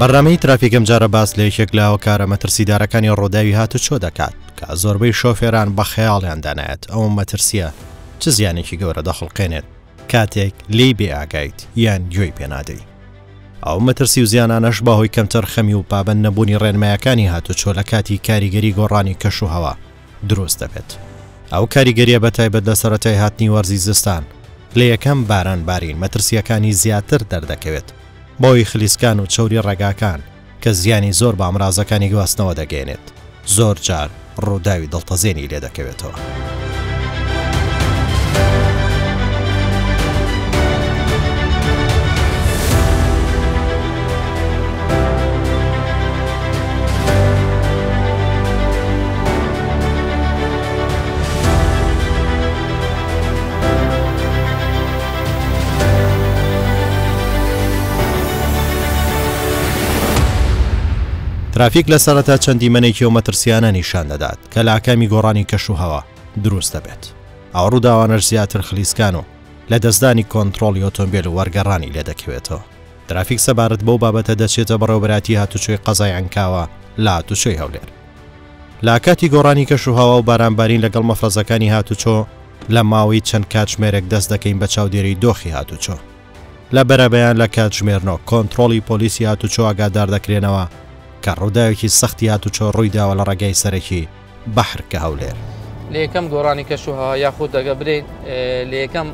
بەڕامەی ترافیکم جارە باس لە یەکێک لە هاوکارە مەترسیدارەکانی ڕۆداوی هاتوچۆ دەکات کە زۆربەی شۆفێران بە خەیاڵیان دانایەت ئەو مەترسیە چ زیانێکی گەورە دەخڵقێنێت کاتێک لی بێ ئاگایت یان گوێی پێنادەی. ئەو مەترسی و زیانانەش بەهۆی کەمتر خەمی و پابەند نەبوونی ڕێنمایەکانی هاتوچۆ لە کاتی کاریگەری گۆڕانی کەش و هەوا دروست دەبێت. ئەو کاریگەریە بەتایبەت لە سەرەتای هاتنی وەرزی زستان لە یەکەم باران بارین مەترسیەکانی زیاتر دەردەکەوێت بۆی خلیسکان و چەوری ڕێگاکان کە زیانی زۆر بە ئامرازەکانی گواستنەوە دەگەێنێت زۆر جار ڕووداوی دڵتەزێنی لێ دەکەوێتەوە. ترافیک لە سەرەتا چەندی منێکی و مەترسیانە نیشان دەدات کە لە ئاکامی گۆڕانی کەش و هەوا دروست دەبێت. ئەو ڕووداوانەش زیاتر خلیسکان و لە دەستدانی کۆنتڕۆڵی ئۆتۆمبیل و وەرگەڕانی لێ دەکەوێتەوە. ترافیک سەبارەت بەو بابەتە دەچێتە بەڕێوەبەراتی هاتوچۆی قەزای عەنکاوە لە هاتوچۆی هەولێر. لە کاتی گۆڕانی کەش و هەوا و بارانبارین لەگەڵ مەفرەزەکانی هاتوچۆ لە ماوەی چەند کاتژمێرێک دەست دەکەین بە چاودێری دۆخی هاتوچۆ. لە بەرەبەیان لە کاتژمێرنەوە کۆنتڕۆڵی پۆلیسی هاتوچۆ ئاگادار دەکرێنەوە کە ڕووداوێکی سەختی هاتوچۆ ڕوویداوە لە ڕێگای سەرەکی بەحرکە هەولێر. لە یەکەم گۆڕانی کەش و هەوا یاخود دەگە برێن لە یەکەم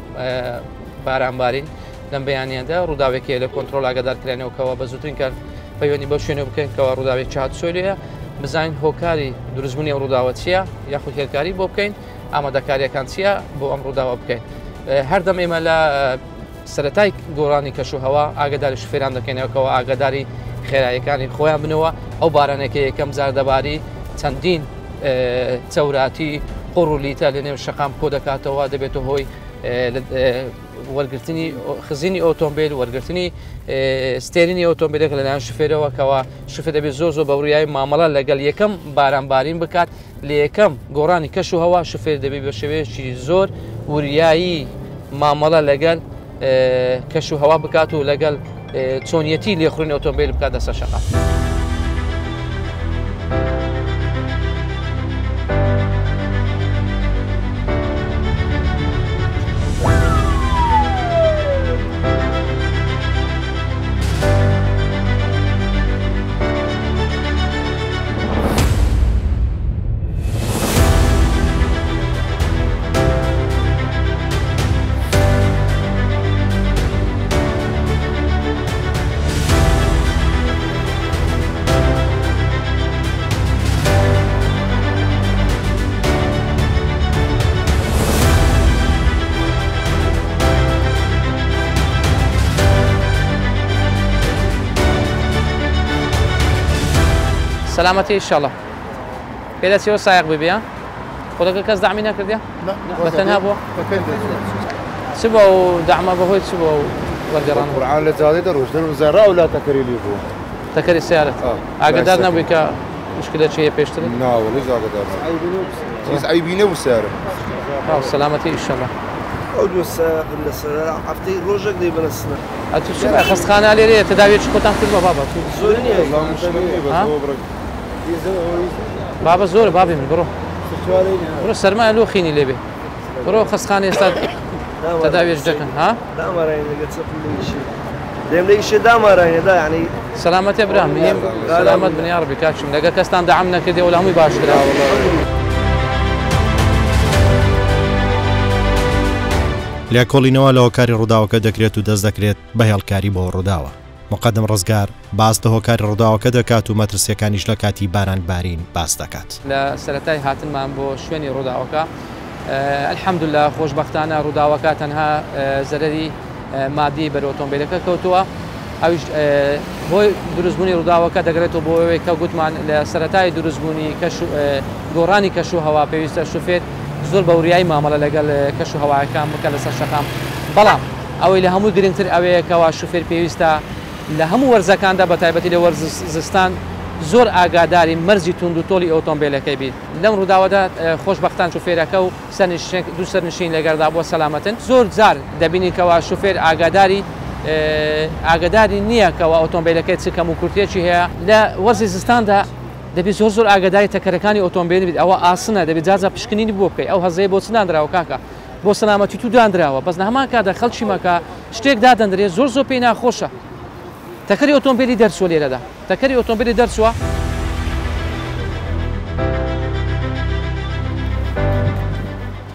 بارانبارین لەم بەیانیاندا ڕووداوێکی لە کۆنتڕۆڵ ئاگادارکرێنەوەکەوە بە زووترین کار پەیوەندی بەو شوێنە بکەین کەەوە ڕووداوێک هاتوچۆیە بزانین هۆکاری دروستبوونی ئەو ڕووداوە چییە یاخود هێرکاری بۆ بکەین ئامادەکاریەکان چییە بۆ ئەم ڕووداوە بکەین. هەردەم ئێمە لە سەرەتای گۆڕانی کەش و هەوا ئاگاداری شوفێران دەکەینەوەکەوە ئاگاداری خێراییەکانی خۆیان بنەوە ئەو بارانێکی یەکەم زاردەباری چەندین چەوراتی قوڕ و لیتە لە نێو شەقام کۆ دەکاتەوە دەبێتە هۆی وەرگرتنی خزینی ئۆتۆمبیل وەرگرتنی ستێرینی ئۆتۆمبیلێک لەلایەن شوفێرەوە کەەوە شوفێر دەبێت زۆر زۆر بە وریایی مامەڵە لەگەڵ یەکەم بارانبارین بکات لە یەکەم گۆڕانی کەش و هەوا شوفێر دەبێت بە شێوەیەکی زۆر وریایی مامەڵە لەگەڵ کەش و هەوا بکات و لەگەڵ چۆنیەتی لێخڕین ئۆتۆمبیل بکات دەسەر شەقام. سلامتی انشالله. پێدا چیەوە سایق ببێ خۆدەکە کەس دامی نەکردیا؟ بەتەنها بووە؟ چ بۆ داعمە بەهۆی چ بۆ وەرگەڕان؟ قورعان لە جادەی دەڕۆژ دەرزەرا و لا تەکەری لێ بوو. تەکەری سیارەت؟ ئاگادار نەبووی کە مشکلە چیە پێشتر؟ ناوەڵی ئاگادار هیچ عیبی نەبوو سیارە. سلامتی انشالله. ئەو دوو لە هەفتەی ڕۆژێک دەی بەرەسنە. ئەتو چ خەستخانە لێرەیە تەداویێکی خۆتان کردووە بابا؟ زۆر نییە. بابە زۆرە بابی من بڕۆ. بڕۆ سەرما لۆخینی لێبێ. بڕۆ خەستخانە ئێستا تەداویێش دەکەن ها؟ داماڕاینە لەگە چەپ لەیشی. دێم لە ئیشێ داماڕاینەدا یعنی سەلامەتی برام سەلامەت بن یا ڕەبی کاچم لەگەر کەستان دەعام نەکردێەوە لە هەمووی باشترا. لێکۆڵینەوە لە هۆکاری ڕووداوەکە دەکرێت و دەست دەکرێت بە هێڵکاری بۆ ڕووداوە. مقدم ڕزگار باس لە هۆکاری ڕووداوەکە دەکات و مەترسیەکانیش لە کاتی بارانبارین باس دەکات. لە سەرەتای هاتنمان بۆ شوێنی ڕووداوەکە الحەمدوللا خۆشبەختانە ڕووداوەکە تەنها زەرەری مادی بەر ئۆتۆمبیلەکە کەوتووە ئەویش بۆی دروستبوونی ڕووداوەکە دەگرێتەوە بۆ ئەوەی کە گوتمان لە سەرەتای دروستبوونی گۆڕانی کەش و هەوا پێویستە شوفێر زۆر بە وریایی مامەڵە لەگەڵ کەش و هەوایەکان بکە لەسەر شەقام بەڵام ئەوەی لە هەموو گرنگتر ئەوەیەکەوە شوفێر پێویستە لە هەموو وەرزەکاندا بە تایبەتی لە وەرز زستان زۆر ئاگاداری مەرجی تونند و تۆڵی ئۆتۆمبیلەکەی بیت لەم ڕووداوەدا خۆشبەختان شوفێرەکە و دوو سەرنشین لەگەردا بۆ سەلامەتن زۆر جار دەبینیکەوە شوفێر ئاگاداری نییە کەەوە ئۆتۆمبیلەکەی چ کەم و کورتێکی هەیە لە وەرزی زستاندا دەبێت زۆر ئاگاداری تەکەرەکانی ئۆتۆمبیل بیت ئەوە ئاسنە دەبێت جاجە پشکنینی بۆ بکەیت ئەو هەزەیە بۆ چناندراوە کاکە بۆ سەلامەتی تو دانراوە بەس هەمان کاتە خەڵکی مەکە شتێک دادەندرێت زۆر پێی ناخۆشە تەکەری ئۆتۆمبیلی دەرچوە لێرەدا تەکەری ئۆتۆمبیلی دەرچووە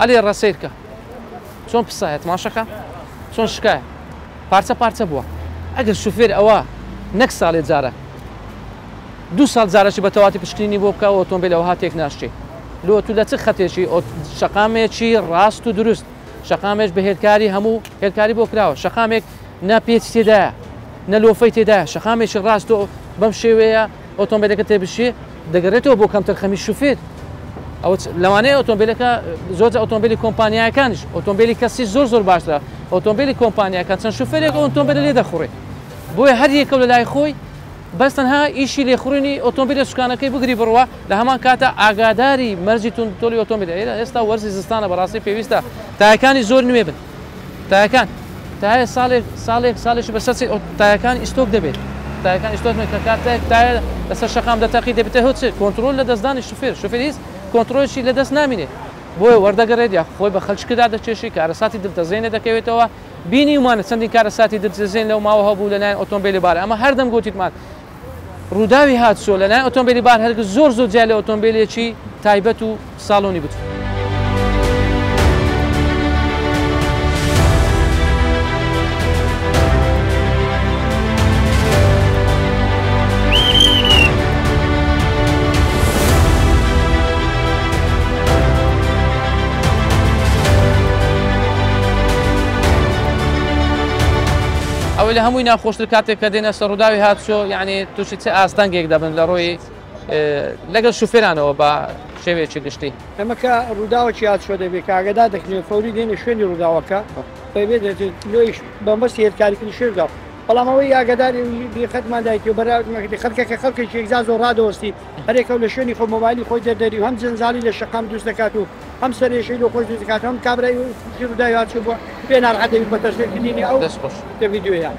ئەلێ ڕەسیرکە چۆن پسایەت ماشەکە چۆن شکایە پارچە بووە ئەگەر شوفێر ئەوە نەک ساڵێ جارە 2 ساڵ جارەشی بە تەواتی پشکنینی بۆ بکە ئۆتۆمبیل ئەوها تێک ناشتێ لۆ تو لە چ خەتێکی شەقامێکی ڕاست و دروست شەقامێش بە هێرکاری هەموو هێرکاری بۆ کراوە شەقامێک ناپێت تێدایە نە لۆفەی تێدایە شەقامێکی ڕاست و بەم شێوەیە ئۆتۆمبیلەکە تێبشێ دەگەڕێتەوە بۆ کەمتر خەمی شوفێر ئەو لەوانەیە ئۆتۆمبیلەکە زۆر ئۆتۆمبیلی کۆمپانیایەکانش ئۆتۆمبیلی کەسی زۆر باشترە ئۆتۆمبیلی کۆمپانیەکان چەند شوفێرێک ئۆتۆمبیل لێ دەخوڕێ بۆیە هەر یەکەو لە لای خۆی بەس تەنها ئیشی لێخوڕینی ئۆتۆمبیلە سوکانەکەی بگری بڕوە لە هەمان کاتە ئاگاداری مەرجی تۆلی ئۆتۆمبیل ئێستا وەرزی زستانە بەڕاستی پێویستە تایەکانی زۆر نوێ بن تایەکان تایە ساڵێکی بەسەر تایەکان ئیستۆک دەبێت تایەکان ئیستۆک کە کاتێک تایە لەسەر شەقام دەتەقی دەبێتە هەوت کۆنتترۆل لە دەستدانی شوفێر هیچ کۆنتترۆلشی لە دەست نامینێت بۆیە وەردەگەڕێت یا خۆی بە خەلچکدا دەچێشی کارەساتی دڵتەزێنە دەکەوێتەوە بینی وانە چەندی کارەساتی دڵتەزێن لەو ماوە هەبوو لەلایەن ئۆتۆمبیلی بارە ئەمە هەردەم گوتیتمان ڕووداوی هاتسۆ لەلایەن ئۆتۆمبیلی بار هەرگز زۆر جیا لە ئۆتۆمبیلێکی تایبەت و ساڵۆنی بوو. ئەوەی لە هەمووی ناخۆشتر کاتێک کە دێنە سەر ڕووداوی هاتچۆ یعنی تووشی چه ئاستانگێک دەبن لە ڕۆی لەگەڵ شوفێرانەوە بە شێوەیەکی گشتی ئەمەکە ڕووداوەکی هاتچۆ دەبێت کاگەدا دەکرێت فەوری دێنە شوێنی ڕووداوەکە پێبێت لۆیش بەمبەستی هێرکاریکردنی شێردا بەڵام ئەوەی ئاگداری بێخەتماندایکی و بەراکە خەڵکەکە خەڵکێکی ێکزا زۆر ڕادەوەستی هەرێکە لە شوێنی خۆ مۆبایلی خۆی دەردەری و هەم جنجالی لە شەقام دروست دەکات و هەم سەرێشەی لە خۆش دروست دەکات هەم کابرای ڕووداوی هاتچۆ بووە پێ ناڕەحەتەوی بە تەشکیلکردنی ئەو ڤیدیۆیە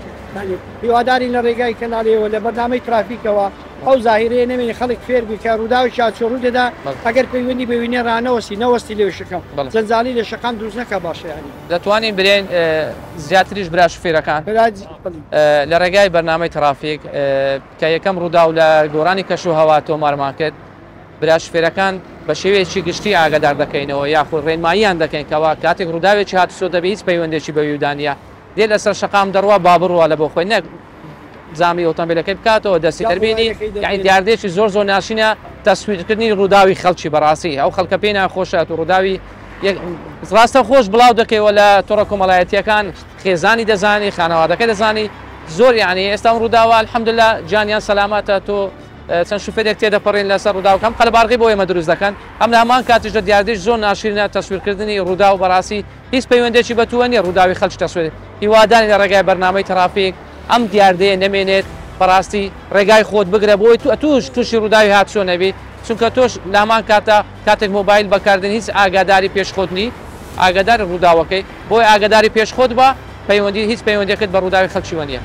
هیواداری لە ڕێگای کەناڵیەوە لە بەردامەی ترافیکەوە ئەو زاهیرەیە نەمێنی خەڵک فێر بکە ڕووداوی هاتچۆ ڕوو دەدا ئەگەر پەیوەندی بەوینێ ڕانەوەستی نەوەستی لێ شەکەم جەنجالی لە شەقام دروست نەکە باشەیانی دەتوانین برێن زیاتریش برا شوفێرەکان لە ڕێگای بەرنامەی ترافیک کە یەکەم ڕوودا و لە گۆڕانی کەش و هەوا تۆمارمان کرد برا شوفێرەکان بە شێوەیەکی گشتی ئاگادار دەکەینەوە یاخود ڕێنماییان دەکەین کەوا کاتێک ڕووداوێکی هاتوچۆ دەبێت هیچ پەیوەندێکی بەویودانە دێ لەسەر شەقام دەڕوا با بڕوە لە بۆ خۆی نەک زامی ئۆتۆمبیلەکەی بکاتەوە دەستی دەربینی یعنی دیاردێکی زۆر ناشینە تەسویرکردنی ڕووداوی خەڵکی بەڕاستی ئەو خەڵکە پێی ناخۆشە و ڕووداوی ڕاستە خۆش بڵاو دەکەیەوە لە تۆڕە کۆمەڵایەتیەکان خێزانی دەزانی خانەوادەکە دەزانی زۆر یعنی ئێستا ڕووداوە الحەمدوللا جانیان سەلاماتە تۆ چەند شوفێرێک تێدەپەڕین لەسەر ڕووداوەکەم قەلبارغی بۆ ئێمە دروست دەکەن ئەم لە هەمان کاتیشدا دیاردێش زۆر ناشرینە تەسویرکردنی ڕوودا و بەڕاستی هیچ پەیوەندێکی بەتووە نیە ڕووداوی خەڵکی تەسویر هیواداری لە ڕێگای بەرنامەی ترافیک ئەم دیاردەیە نەمێنێت بەڕاستی ڕێگای خۆت بگرە بۆی تووشی ڕووداوی هاتچۆ نەبێت چونکە تۆش لە هەمان کاتێک مۆبایل بەکاردن هیچ ئاگاداری پێشخۆتنی ئاگاداری ڕووداوەکەی بۆی ئاگاداری پێشخۆت بە پەیوەندی هیچ پەیوەندێکت بە ڕووداوی خەڵکی وە نیە.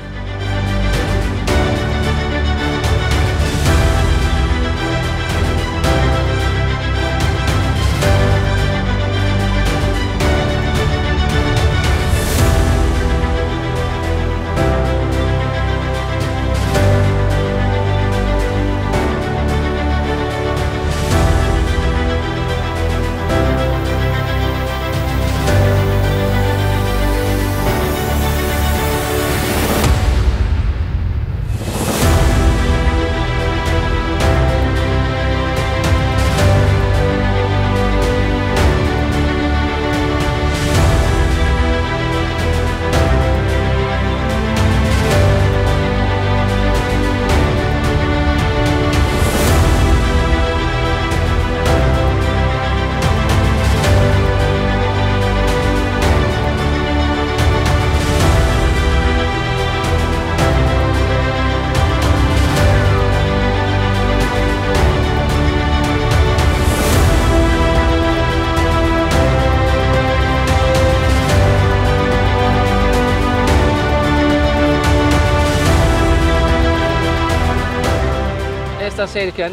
ئێستا سیرکەن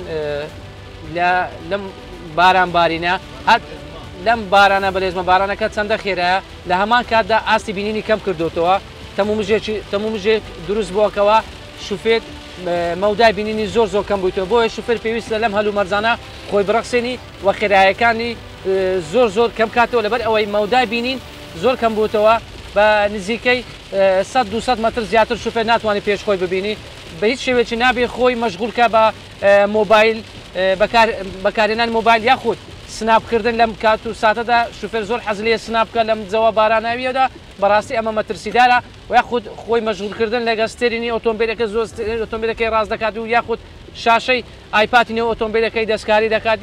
لەم باران بارینە لەم بارانە بەلێزمە بارانەکە چەندە خێرایە لە هەمان کاتدا ئاستی بینینی کەم کردوتەوە تەمومژێک دروست بووەکەوە شوفێر مەودای بینینی زۆر کەم بوویتەوە بۆیە شوفێر پێویستە لەم هەلو مەرجانە خۆی بڕەخسێنی و خێرایەکانی زۆر کەم کاتەوە لەبەر ئەوەی مەودای بینین زۆر کەم بووتەوە بە نزیکەی 100-200 متر زیاتر شوفێر ناتوانێت پێشخۆی ببینی بە هیچ شێوێکی نابێ خۆی مەشغولکە بە مۆبایل بەکارهێنان مۆبایل یاخود سناپکردن لەم کات و ساتەدا شوفێر زۆر حەزلێ سناپکە لەم جەوە باراناویەدا بەڕاستی ئەمە مەترسیدارە و یاخود خۆی مەشغولکردن لەگە ستێرینی ئۆتۆمبیلەکە زۆر ئۆتۆمبیلەکەی ڕاست دەکات و یاخود شاشەی ئایپاتینی ئۆتۆمبیلەکەی دەستکاری دەکات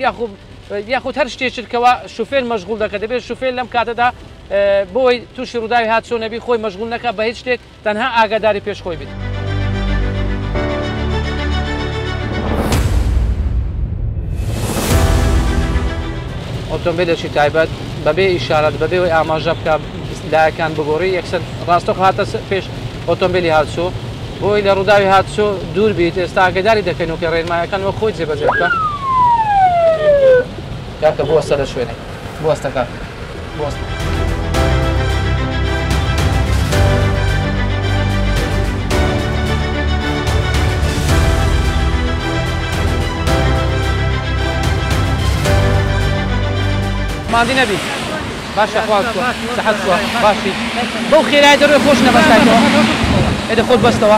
یاخود هەر شتێکتکەوە شوفێر مەشغول دەکات دەبێت شوفێر لەم کاتەدا بۆی تووشی ڕووداوی هاتچۆ نەبی خۆی مەشغول نەکە بە هیچ شتێک تەنها ئاگاداری پێشخۆی بیت. ئۆتۆمبیلێکی تایبەت بەبێ ئیشارەت بەبێەوەی ئاماژە بکە لایەکان بگۆڕی یەکسەر ڕاستەخ هاتە پێش ئۆتۆمبیلی هاتچۆ بۆی لە ڕووداوی هاتچۆ دوور بیت ئێستا ئاگداری دەکەن و کە ڕێنمایەکان وە خۆی جێبەجێ بکە کاکە بوەستە لە شوێنێ بوەستە کاک بوەستە. ماندی نەبی باشە سەحەت باشی بەو خێرای دەروێ خۆش نەبەستایەوە ئێدە خۆت بەستەوە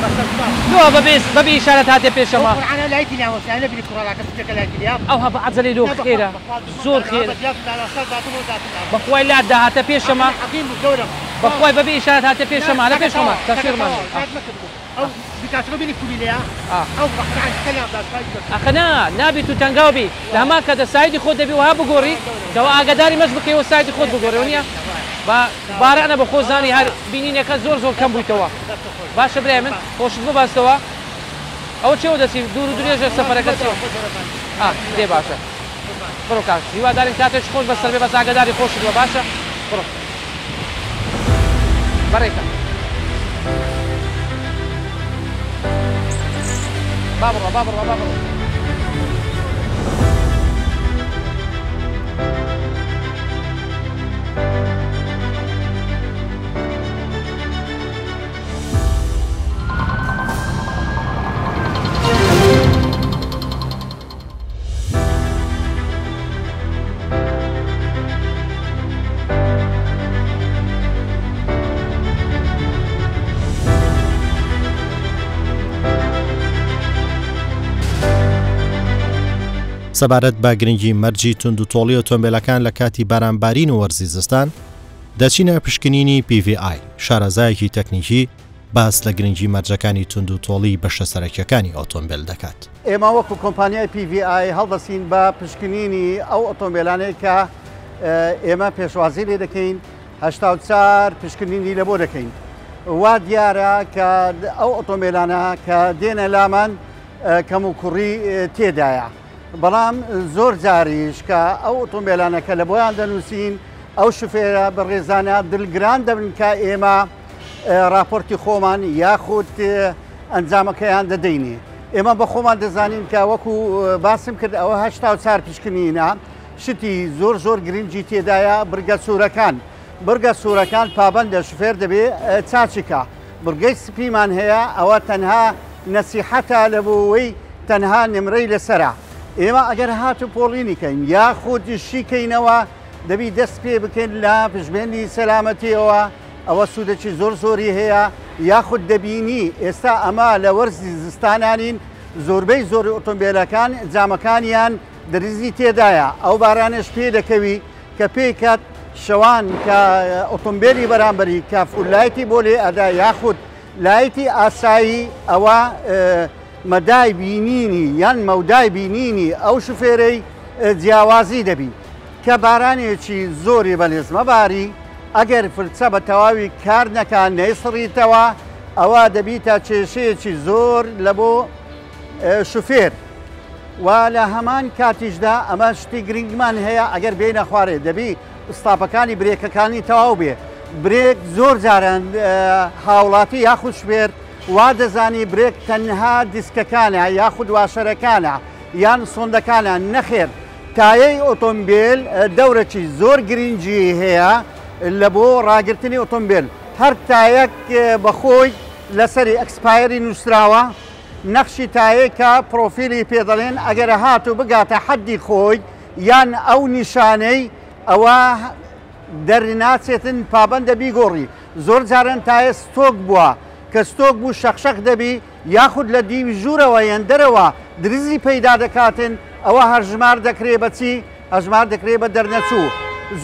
دووە بەبێ ئیشارەت هاتێ پێشەمە ئەوها بە عەجەلەی لۆ خێرە زۆر خێرە بەخوای لات داهاتە پێشەمە بەخوای بەبێ ئیشارەت هاتێ پێشەمە لە پێشەمە تەسیرمان ئەخنا نابێت و تەنگاو بی لە هەمان کاتە سایدی خۆت دەبی وها بگۆڕی کەەوە ئاگاداری مەش بکەیەوە سایدی خۆت بگۆڕەوە نییە بە بارانە بە خۆزانی هەر بینینەکە زۆر کەم بوویتەوە باشە برای من خۆشت ببەستەوە ئەوە چێوە دەچی دوور و درێژە سەفەرەکە دێ باشە بڕۆ کاک هیوادارین کاتێک خۆش بەسەر بێ بەس ئاگاداری خۆشت بە باشە بڕۆ بەڕێکە بابڕۆ سەبارەت بە گرنگی مەرجی تونند و تۆڵی ئۆتۆمبیلەکان لە کاتی بارانبارین و وەرزی زستان دەچینە پشکنینی PVI شارەزایەکی تەکنیکی باس لە گرنگی مەرجەکانی تونند و تۆڵی بەشە سەرەکیەکانی ئۆتۆمبیل دەکات. ئێمە وەکو کۆمپانیای PVI هەڵدەسین بە پشکنینی ئەو ئۆتۆمبیلانەی کە ئێمە پێشوازی لێ دەکەین 84 پشکنینی لە بۆ دەکەین. وا دیارە کە ئەو ئۆتۆمبیلانە کە دێنە لامان کەم و کوڕی تێدایە. بەڵام زۆر جاریش کە ئەو ئۆتۆمبیلانە کە لە بۆیان دەنووسین ئەو شوفێرە بە ڕێزانە دڵگران دەبن کە ئێمە راپۆرتی خۆمان یاخود ئەنجامەکەیان دەدەینێ. ئێمە بە خۆمان دەزانین کە وەکو باسم کرد ئەوە 84 پشکنینە شتی زۆر گرنگی تێدایە برگە سوورەکان پابەندە شوفێر دەبێ چاچیکە برگەی سپیمان هەیە ئەوە تەنها نەسیحەتە لە بۆەوەی تەنها نمرەی لەسرە. ئێمە ئەگەر هاتو پۆڵینیکەین یاخود شیکەینەوە دەبی دەست پێ بکەین لە پشبێنی سەلامەتیەوە ئەوە سوودێکی زۆری هەیە یاخود دەبینی ئێستا ئەمە لە وەرزی زستانانین زۆربەی زۆر ئۆتۆمبیلەکان جامەکانیان دەریزی تێدایە ئەو بارانش پێ دەکەوی کە پێیکات شەوان کە ئۆتۆمبیلی بەرامبەری کە فولایەتی بۆ لێ ئەدا یاخود لایەتی ئاسایی ئەوە مەدای بینینی یان مەودای بینینی ئەو شوفێرەی جیاوازی دەبی کە بارانێکی زۆری بەلێزمە باری ئەگەر فرچە بە تەواوی کار نەکان نەیسڕیتەوە ئەوە دەبیتە کێشەیەکی زۆر لە بۆ شوفێر و لە هەمان کاتیشدا ئەمە شتی گرنگمان هەیە ئەگەر بێنە خوارێ دەبی ئستاپەکانی برێکەکانی تەواو بێ برێک زۆر جاران هاوڵاتی یاخود شوێر وا دەزانی برێک تەنها دیسکەکانە یاخود واشەرەکانە یان سۆندەکانیان نەخێر تایەی ئۆتۆمبیل دەورەی زۆر گرنگی هەیە لە بۆ ڕاگررتنی ئۆتۆمبیل هەر تایەک بەخۆی لەسەری ئەکسپایری نووسراوە نەخشی تایەکە پرۆفیلی پێدەڵێن ئەگەرە هاتو بگاتە حەدی خۆی یان ئەو نیشانەی ئەوە دەرناچێتن پابەندە بیگۆڕی زۆر جارن تایە ستۆک بووە کە ستۆک بوو شەخشەق دەبی یاخود لە دیوی ژوورەوە یان دەرەوە درزی پەیدا دەکاتن ئەوە هەژمار دەکرێ بەچی هەژمار دەکرێت بە دەرنەچوو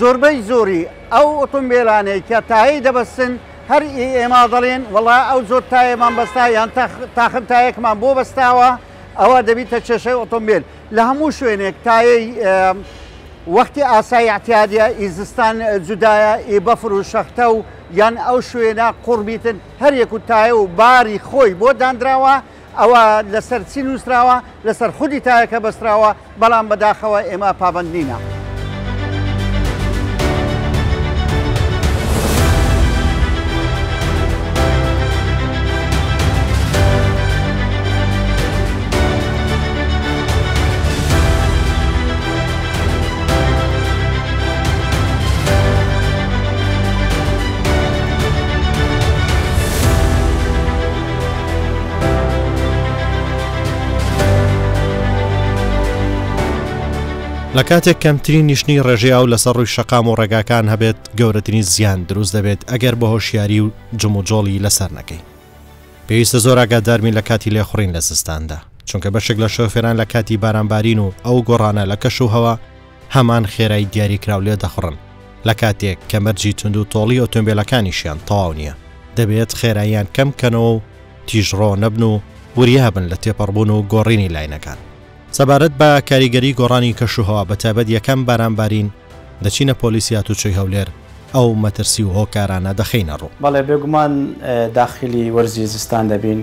زۆربەی زۆری ئەو ئۆتۆمبیلانەی کە تایی دەبەستن هەر ئێمە دەڵێن وڵا ئەو زۆر تایەمان بەستا یان تاخم تایەکمان بۆ بەستاوە ئەوە دەبیتە کێشەی ئۆتۆمبیل لە هەموو شوێنێک تایەی وەختی ئاسایی احتیادیە ئیزستان جودایە ئی بەفر و شەختە و یان ئەو شوێنە قوڕبیتن هەریەک و تایە و باری خۆی بۆ دانراوە ئەوە لەسەر چی نووسراوە لەسەر خودی تایەکە بەستراوە بەڵام بەداخەوە ئێمە پابەند نینە. لە کاتێک کەمترین نیشتنی ڕێژەیە و لەسەر ڕووی شەقام و ڕێگاکان هەبێت گەورەترین زیان دروست دەبێت ئەگەر بە هۆشیاری و جموجۆڵی لەسەر نەکەین. پێویستە زۆر ئاگاداربین لە کاتی لێخوڕین لە زستاندا چونکە بەشێک لە شۆفێران لە کاتی بارانبارین و ئەو گۆڕانە لە کەش و هەوا هەمان خێرایی دیاریکراو لێ دەخڕن لە کاتێک کە مەرجی تونند و تۆڵی ئۆتۆمبیلەکانیشیان تەواو نییە دەبێت خێراییان کەم بکەنەوە و تیژڕۆ نەبن و وریابن لە تێپەڕبوون و گۆڕینی لاینەکان. سەبارەت بە کاریگەری گۆڕانی کەشوهەوا بەتابەت یەکەم بارانبارین دەچینە پۆلیسیات و چۆی هەولێر ئەو مەترسی و هۆکارانە دەخینە ڕوو. بەڵێ بێگومان داخلی وەرزی زستان دەبین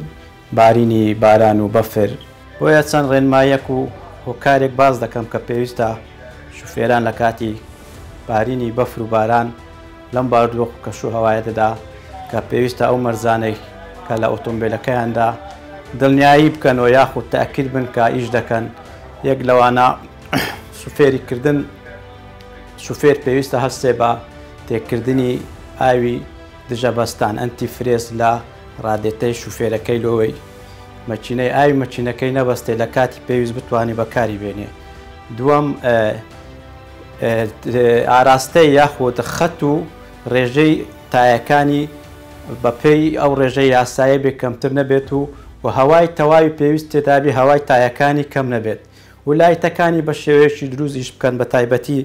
بارینی باران و بەفر بۆیە چەند ڕێنمایەک و هۆکارێک باز دەکەم کە پێویستە شوفێران لە کاتی بارینی بەفر و باران لەم باردووە کەشوهەوایەتەدا کە پێویستە ئەو مەرزانەی کە لە ئۆتۆمبیلەکەیاندا دڵنیایی بکەنەوە یاخود تاکید بن کە ئیش دەکەن یەک لەوانە سوفێریکردن سوفێر پێویستە هەستێ بە تێکردنی ئاوی دژەبەستان ئەنتی فرێز لە ڕادێتەی شوفێرەکەی لۆوەی مەچینەی ئاوی مەچینەکەی نەبەستێ لە کاتی پێویست بتوانێت بەکاری بێنێ. دووەم ئاراستەی یاخود خەت و ڕێژەی تایەکانی بەپێی ئەو ڕێژەی یاسایە بێ کەمتر نەبێت و هەوای تەواوی پێویست تێدابی هەوای تایەکانی کەم نەبێت و لایتەکانی بە شێوەیەکی دروستیش بکەن بە تایبەتی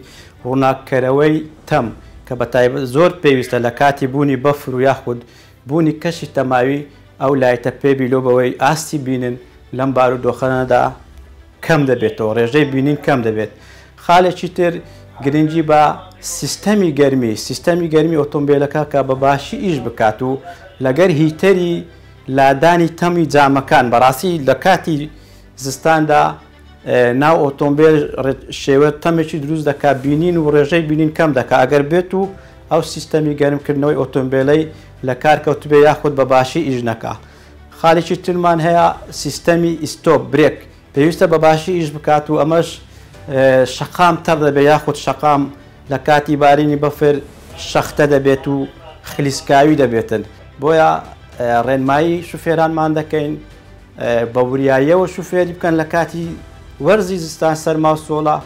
ڕووناکەرەوەی تەم کە بە تایبەت زۆر پێویستە لە کاتی بوونی بەفر و یاخود بوونی کەشی تەماوی ئەو لایتە پێبی لۆ بەوەی ئاستی بینن لەم بارودۆخەنەدا کەم دەبێتەوە ڕێژەی بینین کەم دەبێت. خاڵێکی تر گرنگی بە سیستەمی گەرمی ئۆتۆمبیلەکە کە بە باشی ئیش بکات و لەگەر هیتەری لادانی تەمی جامەکان بەڕاستی لە کاتی زستاندا ناو ئۆتۆمبیل شێوە تەمێکی دروست دەکات بینین و ڕێژەی بینین کەم دەکات ئەگەر بێت و ئەو سیستەمی گەرمکردنەوەی ئۆتۆمبیلەی لە کارکەوتبێ یاخود بە باشی ئیش نەکات. خاڵێکی ترمان هەیە سیستەمی ئیستۆپ برێک پێویستە بە باشی ئیش بکات و ئەمەش شەقام تەڕ دەبێت یاخود شەقام لە کاتی بارینی بەفر شەختە دەبێت و خلیسکاوی دەبێتن. بۆیە ڕێنمایی شوفێرانمان دەکەین بە وریاییەوە شوفێری بکەن لە کاتی وەرزی زستان سەرما و سۆڵە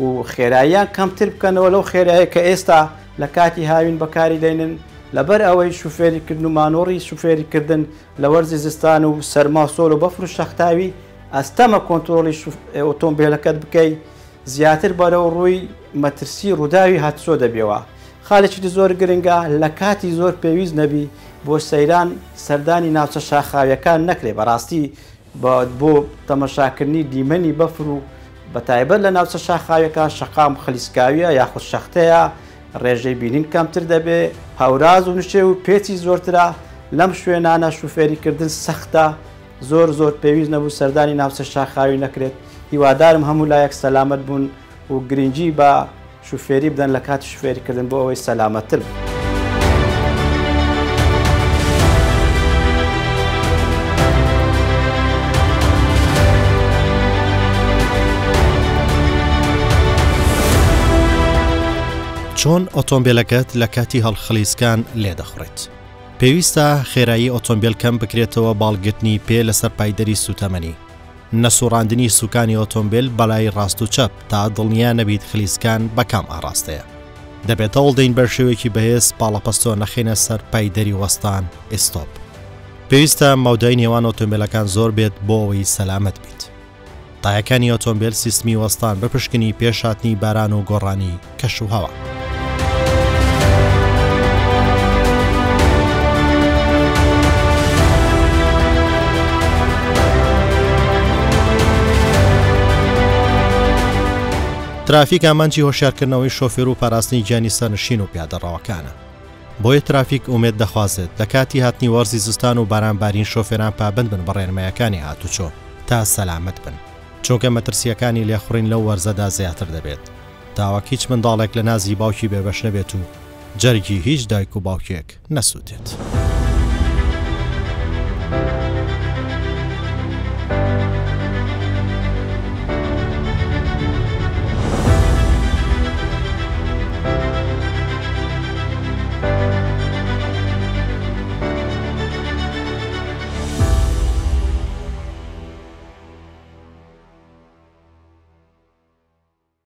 و خێراییان کەمتر بکەنەوە لەو خێرایی کە ئێستا لە کاتی هاوین بەکاری دێنن لەبەر ئەوەی شوفێریکردن و مانۆڕی شوفێریکردن لە وەرزی زستان و سەرما سۆڵ و بەفر و شەختاوی ئەستەمە کۆنتترۆلی ئۆتۆمبیلەکەت بکەیت زیاتر بەرەو ڕووی مەترسی ڕووداوی هاتسۆ دەبێەوە. خاڵێکی زۆر گرنگە لە کاتی زۆر پێویست نەبی بۆ سەیران سەردانی ناوچە شاخاویەکان نەکرێ بەڕاستی بۆ تەمەشاکردنی دیمەنی بەفر و بە تایبەت لە ناوچە شاخاویەکان شەقام خلیسکاویە یاخود شەختەیە ڕێژەی بینین کەمتر دەبێ هەوراز و نوشێ و پێچی زۆرترە لەم شوێنانە شوفێریکردن سەختە زۆر پێویست نەبوو سەردانی ناوچە شاخاوی نەکرێت. هیوادارم هەموو لایەک سەلامەت بوون و گرنگی بە شوفێری بدەن لە کاتی شوفێریکردن بۆ ئەوەی سەلامەتتر. چۆن ئۆتۆمبیلەکەت لە کاتی هەڵخەلیسکان لێدەخڕێت. پێویستە خێرایی ئۆتۆمبیل کەم بکرێتەوە باڵگرتنی پێ لەسەر پایدەری سوتەمەنی، نەسوڕاندنی سوکانی ئۆتۆمبیل بەلای ڕاست و چەپ تا دڵنیا نەبیت خلیسکان بەکام ئاڕاستەیە. دەبێتە هەوڵدەین بەرشێوێکی بەهێز پاڵەپەستۆ نەخێنە سەر پایدەری وەستان ئستۆپ. پێویستە ماودای نێوان ئۆتۆمبیلەکان زۆر بێت بۆ ئەوەی سەلامەت بیت. تایەکانی ئۆتۆمبیل سیستمی وەستان بپشکنی پێشهاتنی باران و گۆڕانی کەش و هەوا. ترافیک ئامانجی هۆشیارکردنەوەی شۆفێر و پاراستنی گیانی سەرنشین و پیادەڕەوەکانە. بۆیە ترافیک ئومێد دەخوازێت لە کاتی هاتنی وەرزی زستان و بارانبارین شۆفێران پابند بن بە ڕێنمایەکانی هاتوچۆ تا سەلامەت بن، چونکە مەترسیەکانی لێخوڕین لەو وەرزەدا زیاتر دەبێت. تاوەک هیچ منداڵێک لە نازی باوکی بێبەش نەبێت و جەرگی هیچ دایک و باوکێک نەسووتێت.